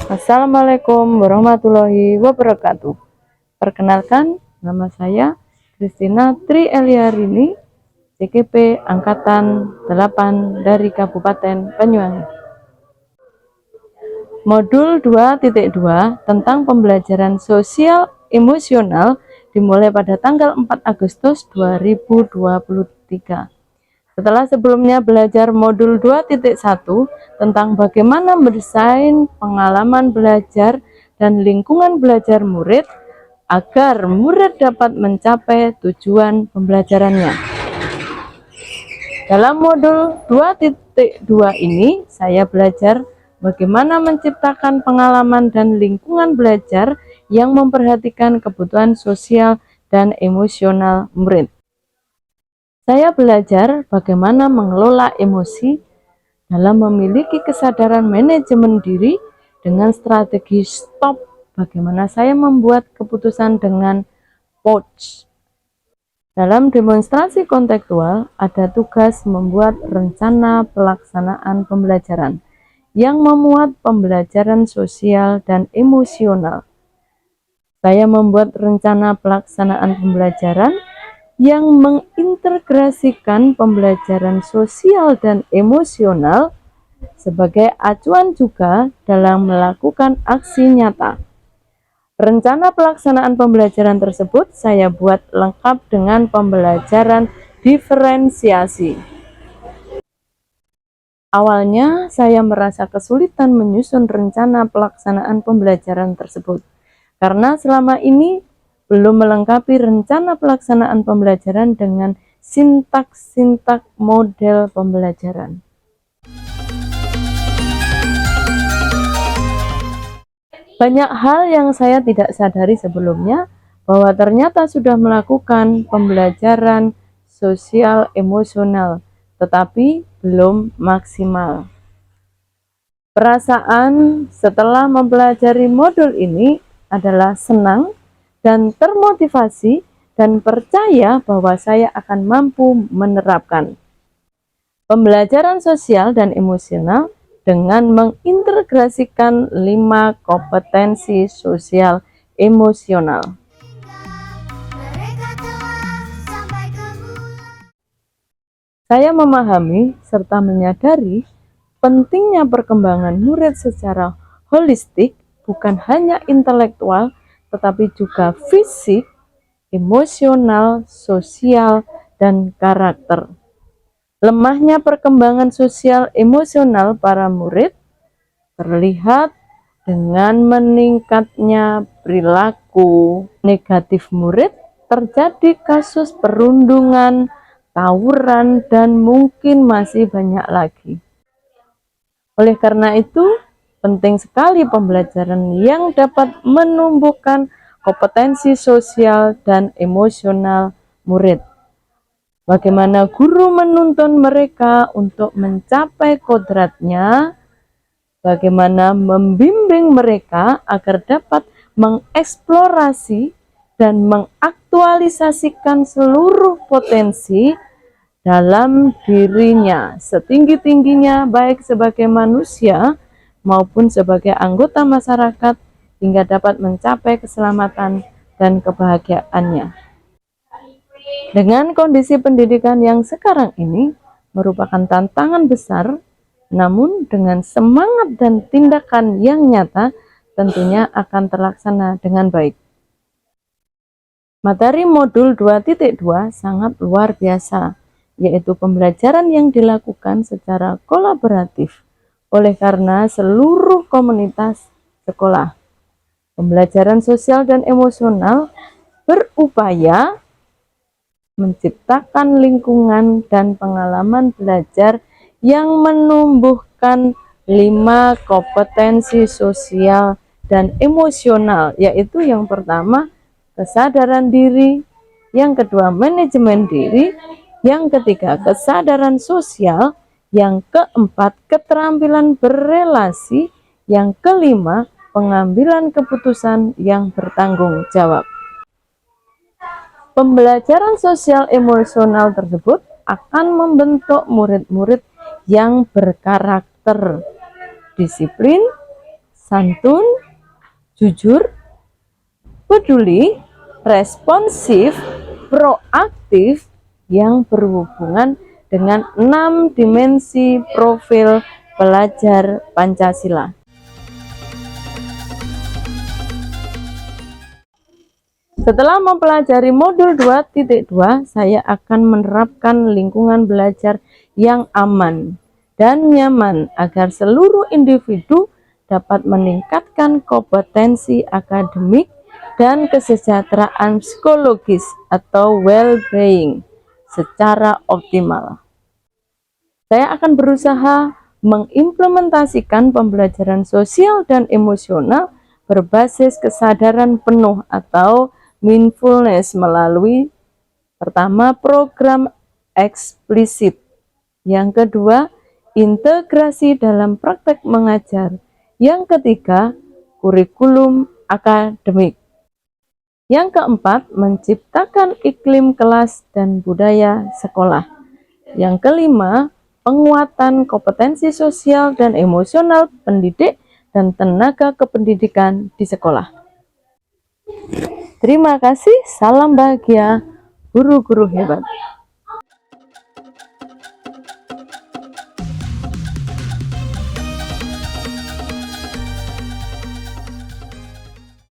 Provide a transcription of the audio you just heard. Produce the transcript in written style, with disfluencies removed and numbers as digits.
Assalamualaikum warahmatullahi wabarakatuh. Perkenalkan, nama saya Christina Tri Eliarini, CGP Angkatan 8 dari Kabupaten Banyuwangi. Modul 2.2 tentang pembelajaran sosial emosional dimulai pada tanggal 4 Agustus 2023. Setelah sebelumnya belajar modul 2.1 tentang bagaimana mendesain pengalaman belajar dan lingkungan belajar murid agar murid dapat mencapai tujuan pembelajarannya. Dalam modul 2.2 ini saya belajar bagaimana menciptakan pengalaman dan lingkungan belajar yang memperhatikan kebutuhan sosial dan emosional murid. Saya belajar bagaimana mengelola emosi dalam memiliki kesadaran manajemen diri dengan strategi stop, bagaimana saya membuat keputusan dengan pouch. Dalam demonstrasi kontekstual, ada tugas membuat rencana pelaksanaan pembelajaran yang memuat pembelajaran sosial dan emosional. Saya membuat rencana pelaksanaan pembelajaran yang mengintegrasikan pembelajaran sosial dan emosional sebagai acuan juga dalam melakukan aksi nyata. Rencana pelaksanaan pembelajaran tersebut saya buat lengkap dengan pembelajaran diferensiasi. Awalnya saya merasa kesulitan menyusun rencana pelaksanaan pembelajaran tersebut, karena selama ini belum melengkapi rencana pelaksanaan pembelajaran dengan sintaks-sintaks model pembelajaran. Banyak hal yang saya tidak sadari sebelumnya, bahwa ternyata sudah melakukan pembelajaran sosial emosional, tetapi belum maksimal. Perasaan setelah mempelajari modul ini adalah senang dan termotivasi dan percaya bahwa saya akan mampu menerapkan pembelajaran sosial dan emosional dengan mengintegrasikan 5 kompetensi sosial emosional. Saya memahami serta menyadari pentingnya perkembangan murid secara holistik, bukan hanya intelektual, tetapi juga fisik, emosional, sosial, dan karakter. Lemahnya perkembangan sosial emosional para murid terlihat dengan meningkatnya perilaku negatif murid, terjadi kasus perundungan, tawuran, dan mungkin masih banyak lagi. Oleh karena itu, penting sekali pembelajaran yang dapat menumbuhkan kompetensi sosial dan emosional murid. Bagaimana guru menuntun mereka untuk mencapai kodratnya, bagaimana membimbing mereka agar dapat mengeksplorasi dan mengaktualisasikan seluruh potensi dalam dirinya setinggi-tingginya, baik sebagai manusia maupun sebagai anggota masyarakat, hingga dapat mencapai keselamatan dan kebahagiaannya. Dengan kondisi pendidikan yang sekarang ini merupakan tantangan besar, namun dengan semangat dan tindakan yang nyata tentunya akan terlaksana dengan baik. Materi modul 2.2 sangat luar biasa, yaitu pembelajaran yang dilakukan secara kolaboratif oleh karena seluruh komunitas sekolah. Pembelajaran sosial dan emosional berupaya menciptakan lingkungan dan pengalaman belajar yang menumbuhkan 5 kompetensi sosial dan emosional, yaitu yang pertama kesadaran diri, yang kedua manajemen diri, yang ketiga kesadaran sosial, yang keempat keterampilan berrelasi, yang kelima pengambilan keputusan yang bertanggung jawab. Pembelajaran sosial emosional tersebut akan membentuk murid-murid yang berkarakter, disiplin, santun, jujur, peduli, responsif, proaktif yang berhubungan dengan 6 dimensi profil pelajar Pancasila. Setelah mempelajari modul 2.2, saya akan menerapkan lingkungan belajar yang aman dan nyaman agar seluruh individu dapat meningkatkan kompetensi akademik dan kesejahteraan psikologis atau well-being secara optimal. Saya akan berusaha mengimplementasikan pembelajaran sosial dan emosional berbasis kesadaran penuh atau mindfulness melalui pertama, program eksplisit, yang kedua, integrasi dalam praktek mengajar, yang ketiga, kurikulum akademik, yang keempat, menciptakan iklim kelas dan budaya sekolah, yang kelima, penguatan kompetensi sosial dan emosional pendidik dan tenaga kependidikan di sekolah. Terima kasih, salam bahagia, guru-guru hebat.